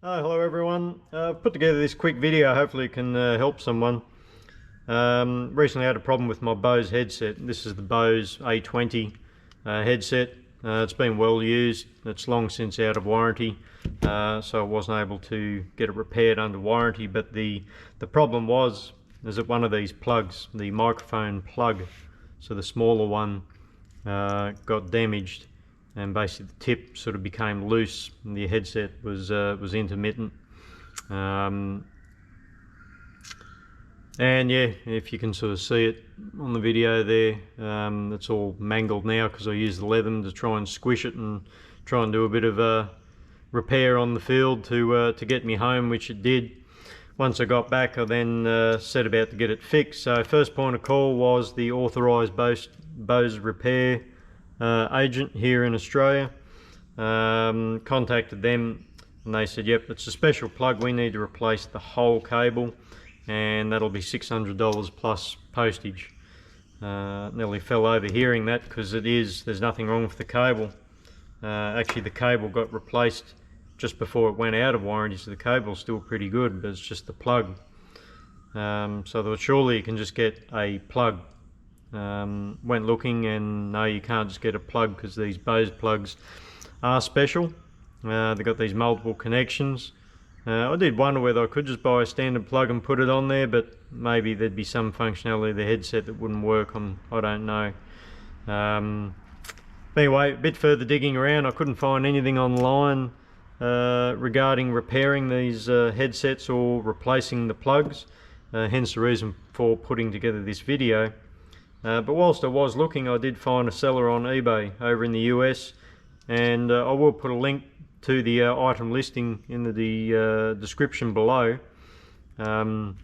Hello everyone. I've put together this quick video, hopefully it can help someone. Recently had a problem with my Bose headset. This is the Bose A20 headset. It's been well used, it's long since out of warranty, so I wasn't able to get it repaired under warranty, but the problem is that one of these plugs, the microphone plug, so the smaller one, got damaged, and basically the tip sort of became loose and the headset was intermittent. And yeah, if you can sort of see it on the video there, it's all mangled now because I used the leather to try and squish it and try and do a bit of a repair on the field to get me home, which it did. Once I got back, I then set about to get it fixed. So first point of call was the authorised Bose repair agent here in Australia. Contacted them and they said, yep, it's a special plug, we need to replace the whole cable, and that'll be $600 plus postage. Nearly fell over hearing that, because there's nothing wrong with the cable. Actually the cable got replaced just before it went out of warranty, so the cable's still pretty good, but it's just the plug. So they thought surely you can just get a plug. Went looking, and no, you can't just get a plug, because these Bose plugs are special. They've got these multiple connections. I did wonder whether I could just buy a standard plug and put it on there, but maybe there'd be some functionality of the headset that wouldn't work on, I don't know. Anyway, a bit further digging around, I couldn't find anything online regarding repairing these headsets or replacing the plugs, hence the reason for putting together this video. But whilst I was looking, I did find a seller on eBay over in the US, and I will put a link to the item listing in the description below. But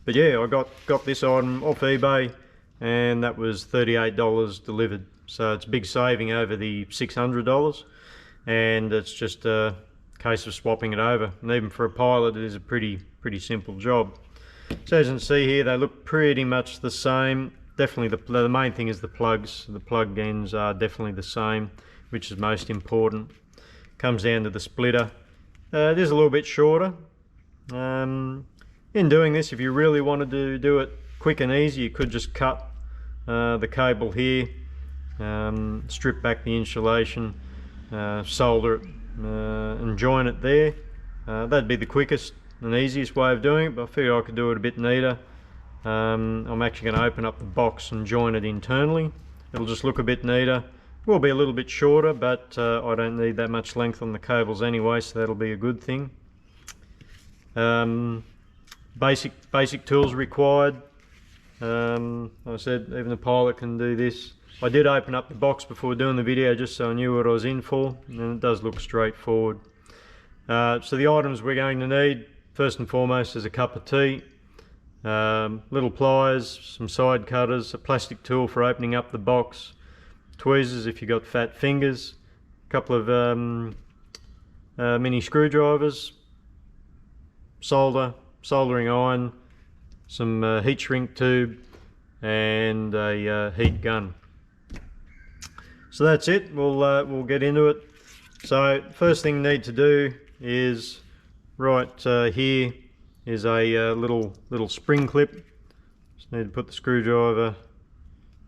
yeah, I got this item off eBay, and that was $38 delivered, so it's a big saving over the $600, and it's just a case of swapping it over. And even for a pilot, it is a pretty simple job. So as you can see here, they look pretty much the same. Definitely the main thing is the plugs. The plug ends are definitely the same, which is most important. Comes down to the splitter. It is a little bit shorter. In doing this, if you really wanted to do it quick and easy, you could just cut the cable here, strip back the insulation, solder it, and join it there. That'd be the quickest and easiest way of doing it, but I figured I could do it a bit neater. I'm actually going to open up the box and join it internally. It'll just look a bit neater. Will be a little bit shorter, but I don't need that much length on the cables anyway, so that'll be a good thing. Basic tools required. Like I said, even the pilot can do this. I did open up the box before doing the video just so I knew what I was in for, and it does look straightforward. So the items we're going to need, first and foremost, is a cup of tea, little pliers, some side cutters, a plastic tool for opening up the box, tweezers if you've got fat fingers, a couple of mini screwdrivers, soldering iron, some heat shrink tube, and a heat gun. So that's it. We'll get into it. So first thing you need to do is right here is a little spring clip. Just need to put the screwdriver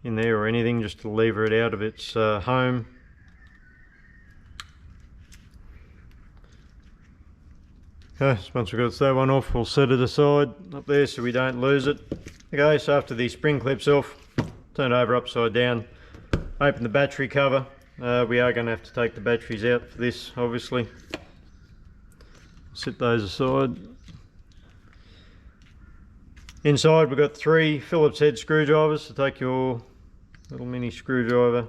in there, or anything, just to lever it out of its home. Okay, so once we've got that one off, we'll set it aside up there so we don't lose it. Okay, so after the spring clip's off, turn it over upside down, open the battery cover. We are going to have to take the batteries out for this, obviously. Set those aside. Inside we've got 3 Phillips head screwdrivers, so take your little mini screwdriver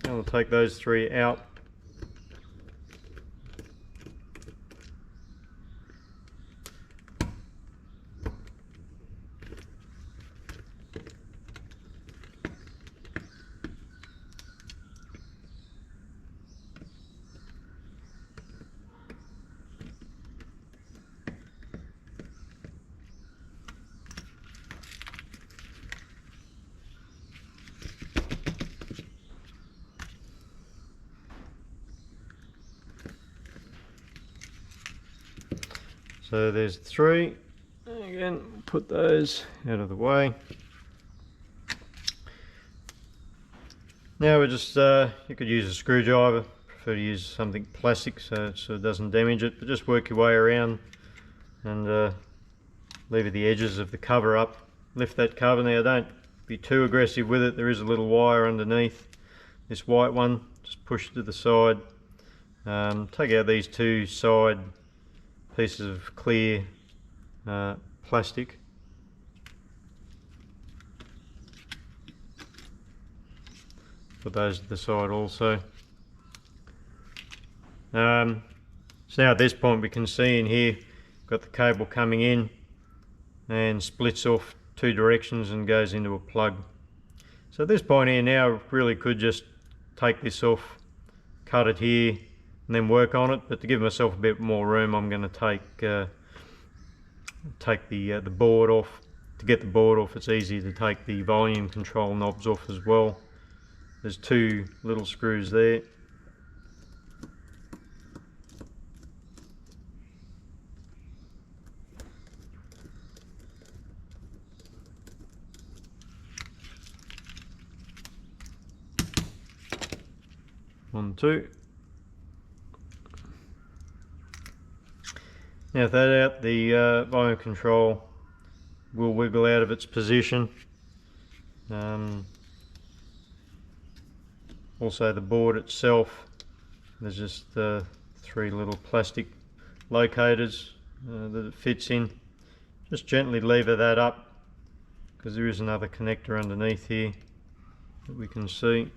and we'll take those 3 out. So there's 3. Again, put those out of the way. Now we're just, you could use a screwdriver. Prefer to use something plastic so it doesn't damage it, but just work your way around and lever the edges of the cover up. Lift that cover. Now don't be too aggressive with it. There is a little wire underneath this white one. Just push it to the side. Take out these 2 side pieces of clear plastic. Put those to the side also. So now at this point we can see in here, got the cable coming in and splits off 2 directions and goes into a plug. So at this point here now, I really could just take this off, cut it here, and then work on it. But to give myself a bit more room, I'm going to take the board off. To get the board off, it's easy to take the volume control knobs off as well. There's 2 little screws there. One, 2. Now with that out, the volume control will wiggle out of its position. Also the board itself, there's just 3 little plastic locators that it fits in. Just gently lever that up because there is another connector underneath here that we can see.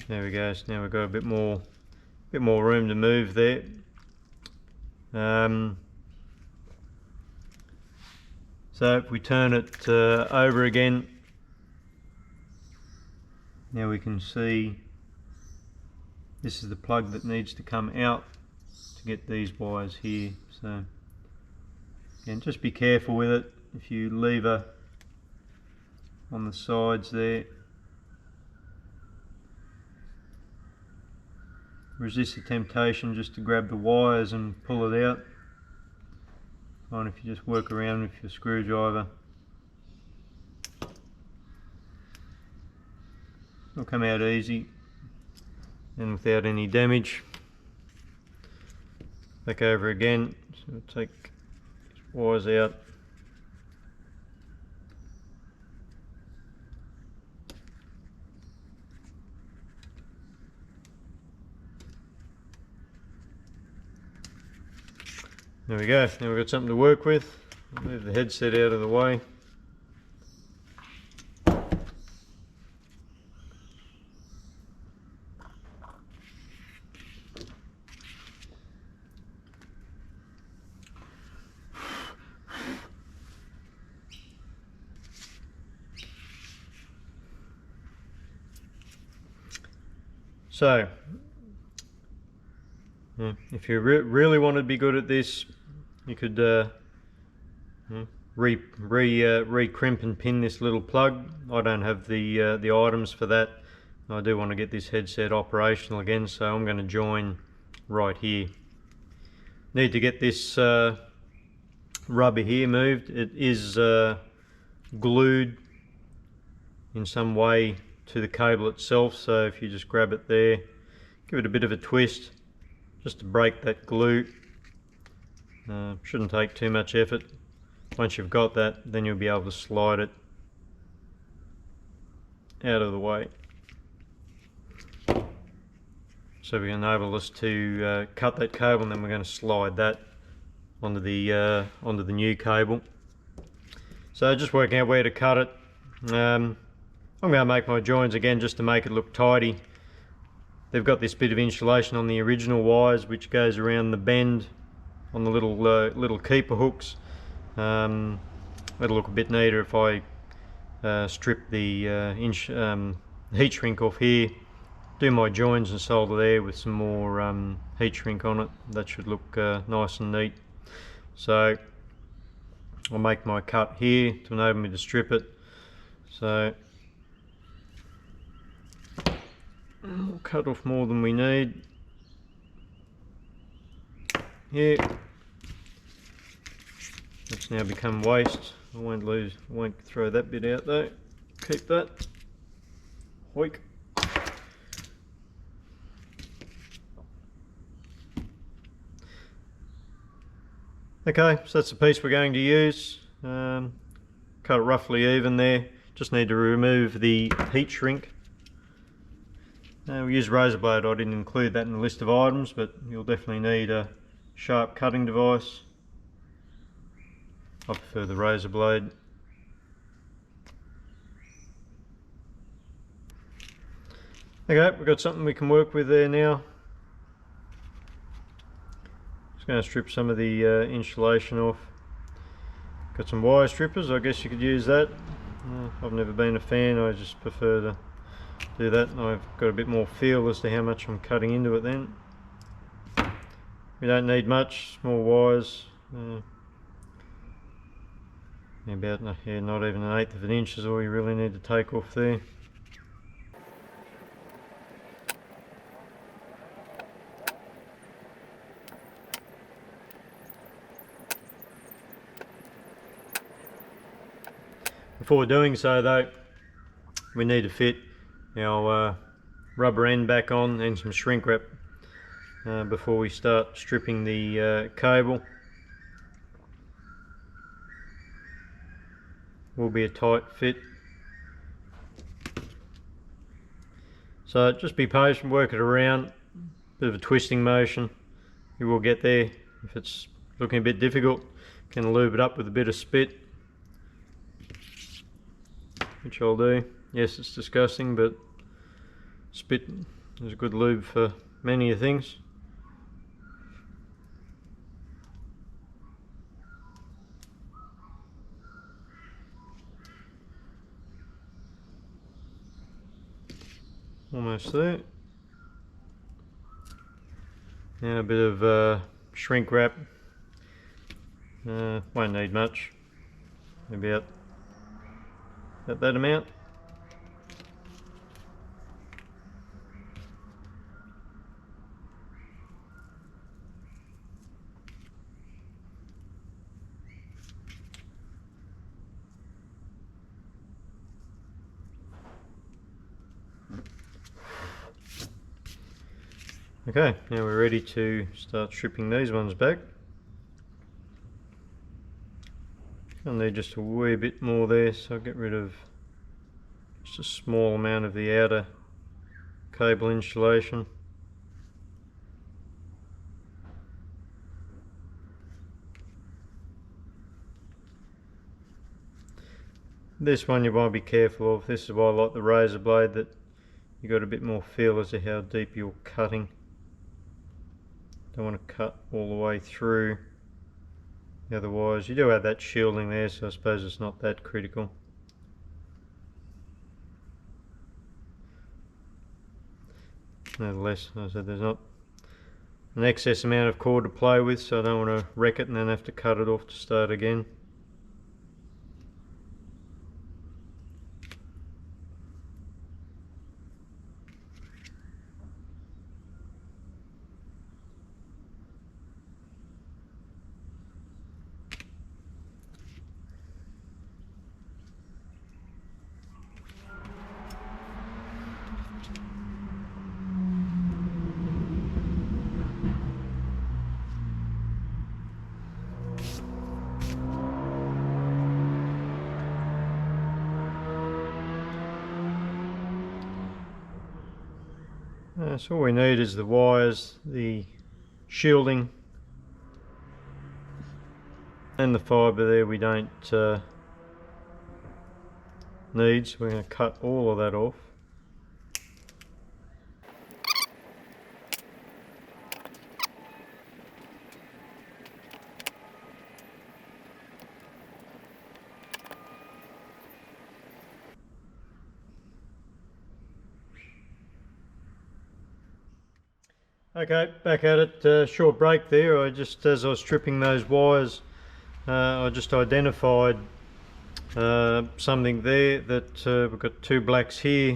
There we go. So now we've got a bit more room to move there. So if we turn it over again, now we can see this is the plug that needs to come out to get these wires here. So again, just be careful with it. If you lever on the sides there, resist the temptation just to grab the wires and pull it out. Fine if you just work around with your screwdriver. It'll come out easy and without any damage. Back over again, so we'll take these wires out. There we go, now we've got something to work with. I'll move the headset out of the way. So, if you really want to be good at this, you could re-crimp and pin this little plug. I don't have the items for that. I do want to get this headset operational again, so I'm going to join right here. Need to get this rubber here moved. It is glued in some way to the cable itself, so if you just grab it there, give it a bit of a twist just to break that glue. Shouldn't take too much effort. Once you've got that, then you'll be able to slide it out of the way. So we can enable us to cut that cable, and then we're going to slide that onto the new cable. So just working out where to cut it. I'm going to make my joins again just to make it look tidy. They've got this bit of insulation on the original wires which goes around the bend on the little keeper hooks. It'll look a bit neater if I strip the heat shrink off here, do my joins and solder there with some more heat shrink on it. That should look nice and neat. So I'll make my cut here to enable me to strip it. So cut off more than we need. Here. It's now become waste. I won't throw that bit out though. Keep that. Hoik. Okay, so that's the piece we're going to use. Cut it roughly even there. Just need to remove the heat shrink. We use razor blade. I didn't include that in the list of items, but you'll definitely need a sharp cutting device. I prefer the razor blade. Okay, we've got something we can work with there now. Just going to strip some of the insulation off. Got some wire strippers, I guess you could use that. I've never been a fan, I just prefer to do that. I've got a bit more feel as to how much I'm cutting into it then. We don't need much, small wires. About not even 1/8 of an inch is all you really need to take off there. Before doing so though, we need to fit our rubber end back on and some shrink wrap before we start stripping the cable. Will be a tight fit. So just be patient, work it around, bit of a twisting motion. You will get there. If it's looking a bit difficult, can lube it up with a bit of spit, which I'll do. Yes, it's disgusting, but spit is a good lube for many things. Almost there. Now a bit of shrink wrap. Won't need much. Maybe about that amount. Okay, now we're ready to start stripping these ones back. I'll need just a wee bit more there, so I'll get rid of just a small amount of the outer cable insulation. This one you want to be careful of. This is why I like the razor blade, that you got a bit more feel as to how deep you're cutting. Don't want to cut all the way through the other wires. You do have that shielding there, so I suppose it's not that critical. Nevertheless, as I said, there's not an excess amount of cord to play with, so I don't want to wreck it and then have to cut it off to start again. So all we need is the wires, the shielding, and the fibre there we don't need, so we're going to cut all of that off. Okay, back at it. Short break there. As I was stripping those wires, I just identified something there, that we've got two blacks here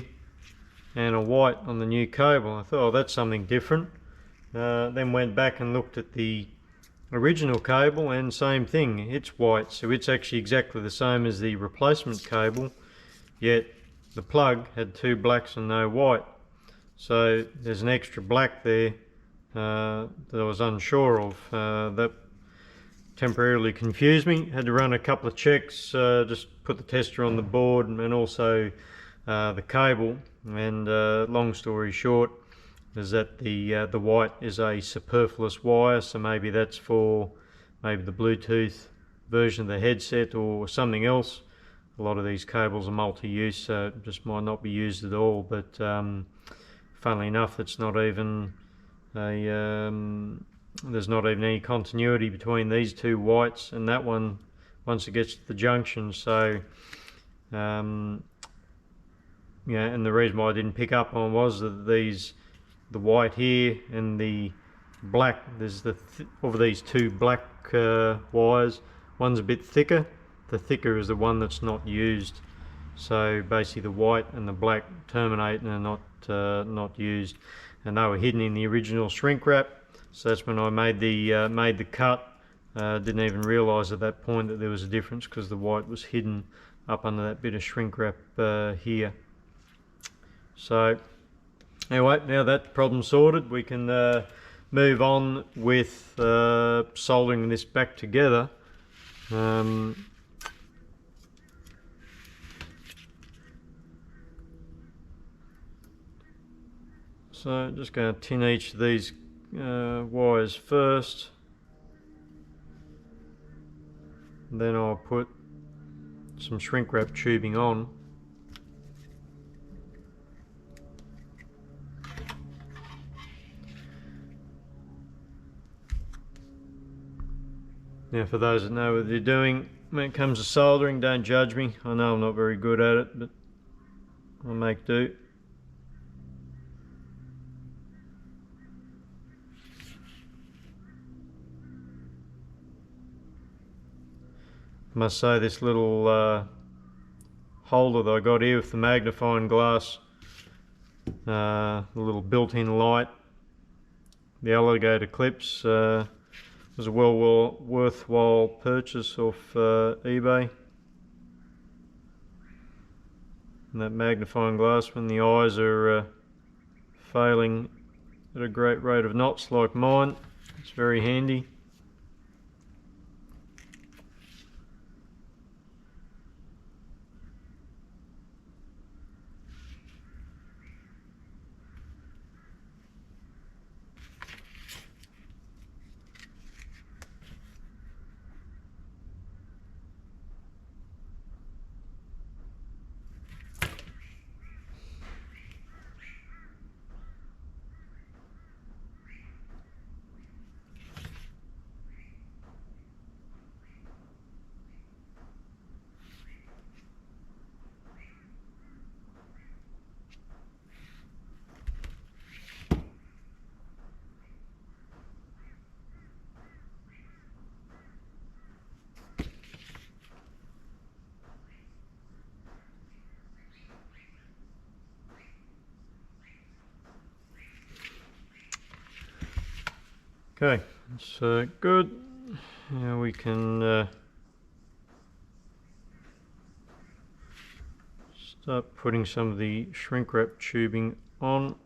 and a white on the new cable. I thought, oh, that's something different. Then went back and looked at the original cable, and same thing, it's white, so it's actually exactly the same as the replacement cable, yet the plug had two blacks and no white. So there's an extra black there that I was unsure of. That temporarily confused me. Had to run a couple of checks, just put the tester on the board and also the cable, and long story short is that the white is a superfluous wire, so maybe that's for maybe the Bluetooth version of the headset or something else. A lot of these cables are multi-use, so it just might not be used at all, but funnily enough, it's not even a there's not even any continuity between these two whites and that one once it gets to the junction. So yeah, and the reason why I didn't pick up on was that the white here and the black, there's of these two black wires, one's a bit thicker. The thicker is the one that's not used. So basically the white and the black terminate and are not used, and they were hidden in the original shrink wrap. So that's when I made the cut. Didn't even realise at that point that there was a difference, because the white was hidden up under that bit of shrink wrap here. So anyway, now that problem sorted, we can move on with soldering this back together. So I'm just going to tin each of these wires first, and then I'll put some shrink wrap tubing on. Now, for those that know what they're doing when it comes to soldering, don't judge me. I know I'm not very good at it, but I'll make do. I must say, this little holder that I got here with the magnifying glass, the little built-in light, the alligator clips, was a worthwhile purchase off eBay. And that magnifying glass, when the eyes are failing at a great rate of knots like mine, it's very handy. Okay, that's good. Now we can start putting some of the shrink wrap tubing on.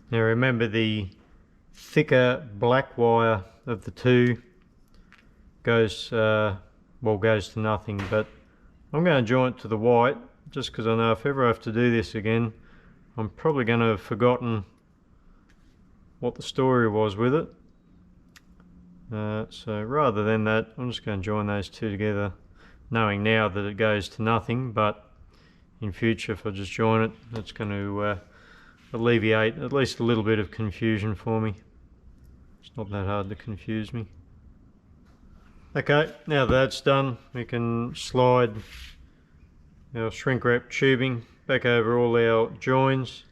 Now remember, the thicker black wire of the two goes to nothing, but I'm going to join it to the white, just because I know if ever I have to do this again, I'm probably going to have forgotten what the story was with it. So rather than that, I'm just going to join those two together, knowing now that it goes to nothing, but in future if I just join it. That's going to alleviate at least a little bit of confusion for me. It's not that hard to confuse me. Okay, now that's done, we can slide our shrink wrap tubing back over all our joins,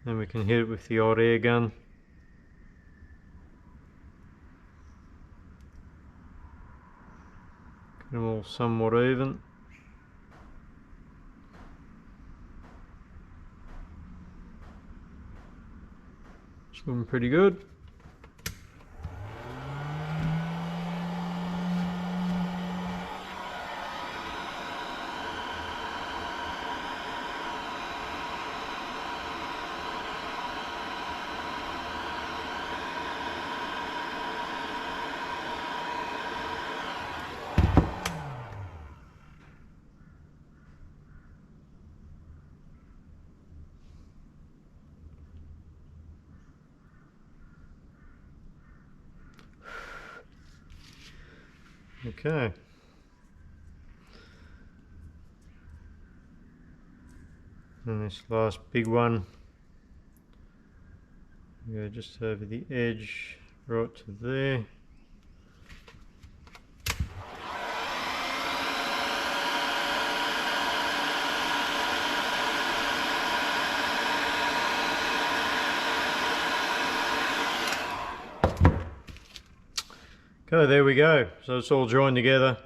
and we can hit it with the odd air gun. Get them all somewhat even. It's looking pretty good. Okay. And this last big one, go just over the edge, right to there. Okay, there we go. So it's all joined together.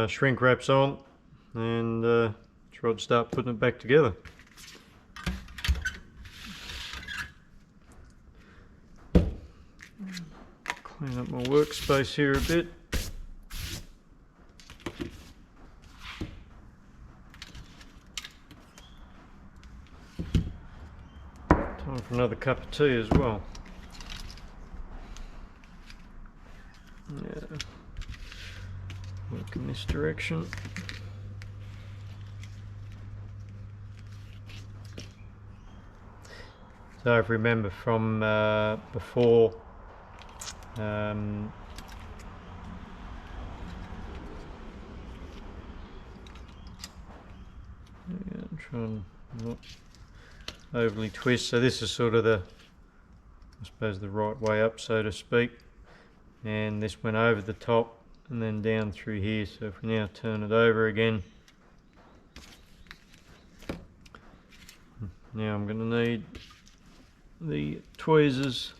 Shrink wraps on, and try to start putting it back together. Clean up my workspace here a bit. Time for another cup of tea as well. Yeah, work in this direction. So if you remember from before, yeah, try and not overly twist. So this is sort of the, I suppose, the right way up, so to speak. And this went over the top and then down through here. So if we now turn it over again, now I'm going to need the tweezers.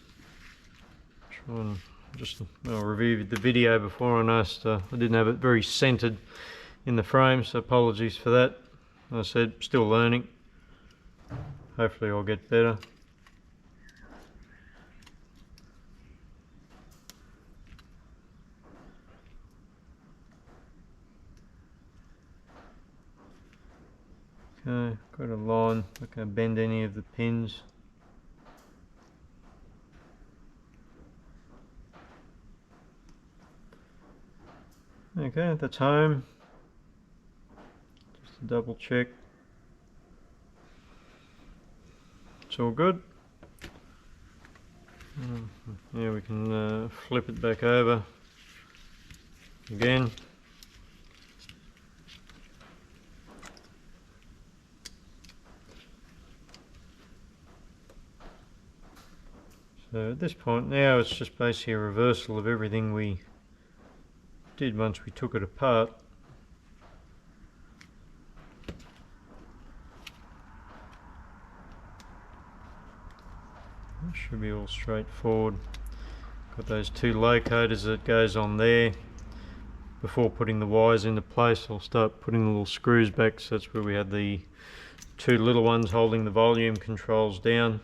Try and just, well, I reviewed the video before, and I didn't have it very centered in the frame, so apologies for that. As I said, still learning. Hopefully I'll get better. Okay, got a line, not going to bend any of the pins. Okay, that's home. Just to double check. It's all good. Yeah, we can flip it back over again. So at this point now it's just basically a reversal of everything we did once we took it apart. That should be all straightforward. Got those two locators that goes on there. Before putting the wires into place, I'll start putting the little screws back, so that's where we had the two little ones holding the volume controls down.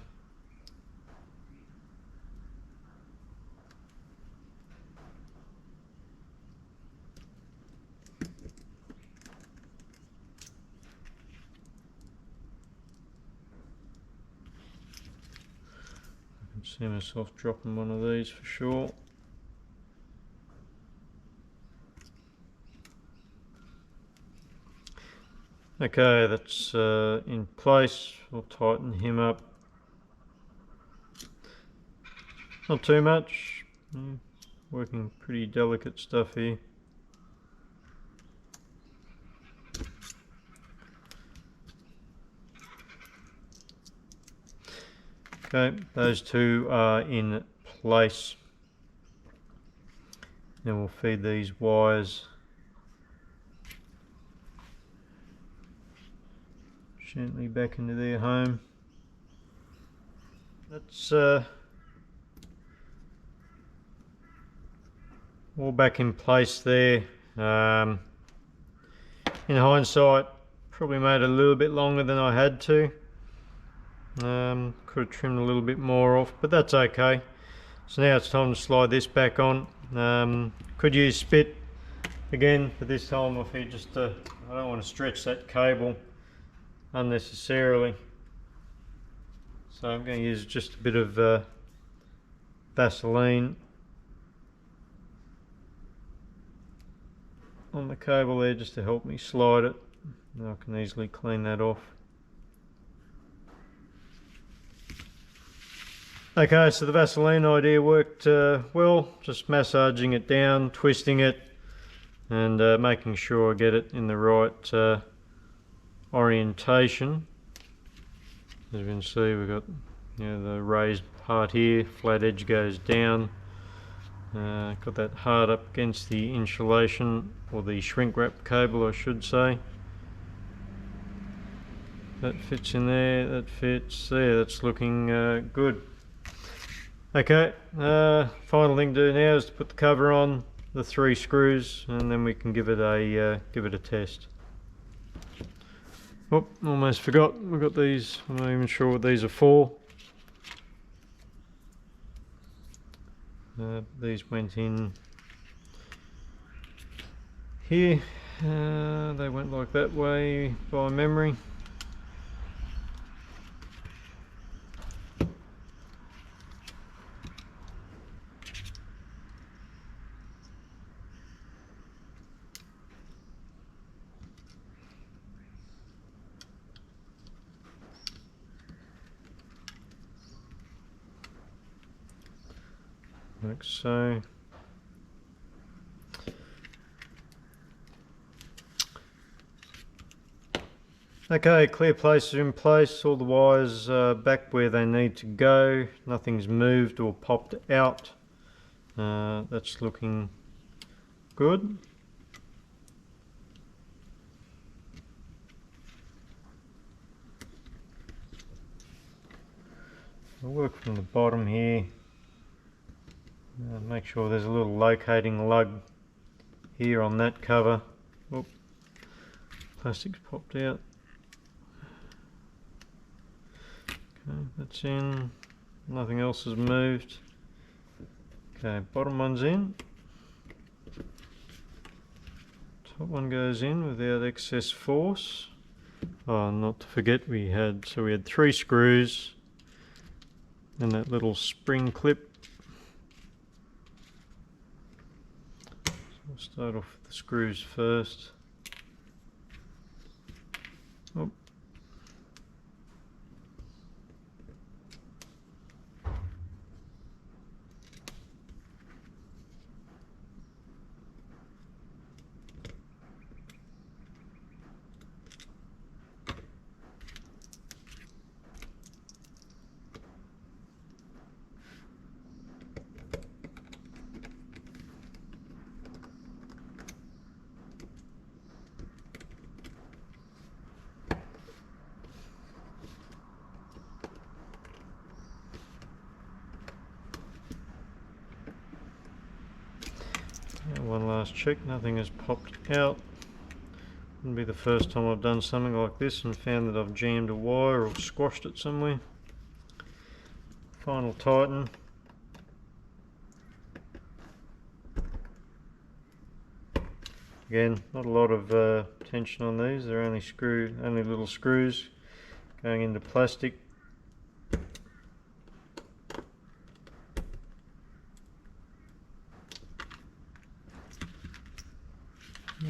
See myself dropping one of these for sure. Okay, that's in place. We'll tighten him up. Not too much. Working pretty delicate stuff here. Okay, those two are in place. Then we'll feed these wires gently back into their home. That's all back in place there. In hindsight, probably made it a little bit longer than I had to. Could have trimmed a little bit more off, but that's okay. So now it's time to slide this back on. Could use spit again, but this time I feel just I don't want to stretch that cable unnecessarily. So I'm going to use just a bit of Vaseline on the cable there just to help me slide it. Now I can easily clean that off. Okay, so the Vaseline idea worked well, just massaging it down, twisting it, and making sure I get it in the right orientation. As you can see, we've got the raised part here, flat edge goes down. Got that hard up against the insulation, or the shrink wrap cable I should say. That fits in there, that fits there, that's looking good. Okay, final thing to do now is to put the cover on, the 3 screws, and then we can give it a test. Oh, almost forgot, we've got these, I'm not even sure what these are for. These went in here, they went like that way by memory. Like so. Okay, clear places are in place, all the wires are back where they need to go, nothing's moved or popped out. That's looking good. I'll work from the bottom here. Make sure there's a little locating lug here on that cover. Oop, plastic's popped out. Okay, that's in. Nothing else has moved. Okay, bottom one's in. Top one goes in without excess force. Oh, not to forget we had 3 screws and that little spring clip. We'll start off with the screws first. Oh. One last check, nothing has popped out. Wouldn't be the first time I've done something like this and found that I've jammed a wire or squashed it somewhere. Final tighten. Again, not a lot of tension on these, they're only little screws going into plastic.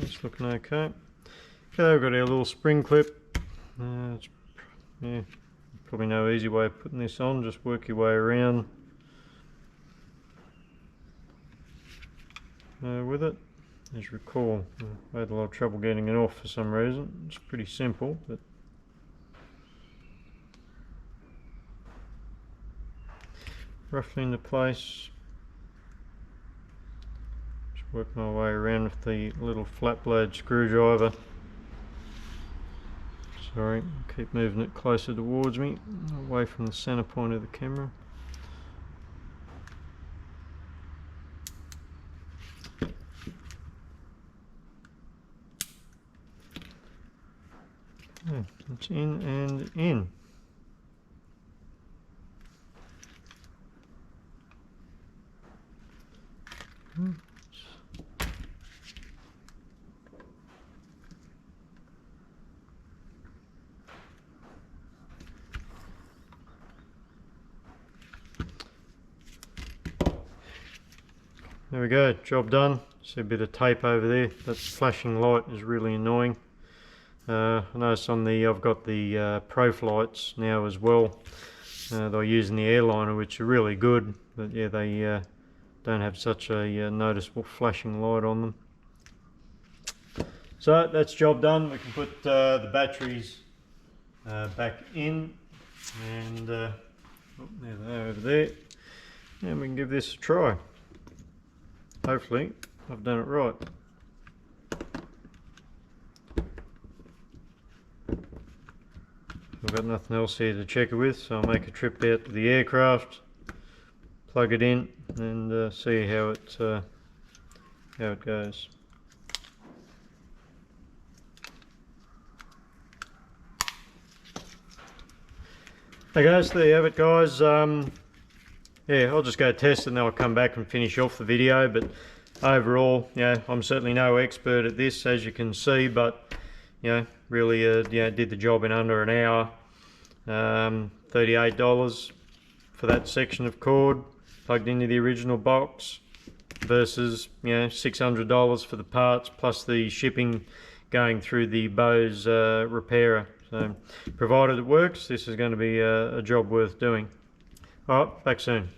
It's looking okay. Okay, we've got our little spring clip. Probably no easy way of putting this on, just work your way around with it. As you recall, I had a lot of trouble getting it off for some reason. It's pretty simple, but roughly into place. Just work my way around with the little flat blade screwdriver. Sorry, keep moving it closer towards me, away from the center point of the camera. Okay, it's in and in. There we go, job done. See a bit of tape over there. That flashing light is really annoying. I notice on the, I've got the Proflights now as well. They're using the airliner, which are really good, but yeah, they don't have such a noticeable flashing light on them. So that's job done. We can put the batteries back in, and oh, there they are over there, and we can give this a try. Hopefully I've done it right. I've got nothing else here to check it with, so I'll make a trip out to the aircraft, plug it in, and see how it goes. Okay guys, there you have it guys. Yeah, I'll just go test it and then I'll come back and finish off the video, but overall, I'm certainly no expert at this, as you can see, but really did the job in under an hour. $38 for that section of cord plugged into the original box versus $600 for the parts plus the shipping going through the Bose repairer. So provided it works, this is going to be a job worth doing. Alright, back soon.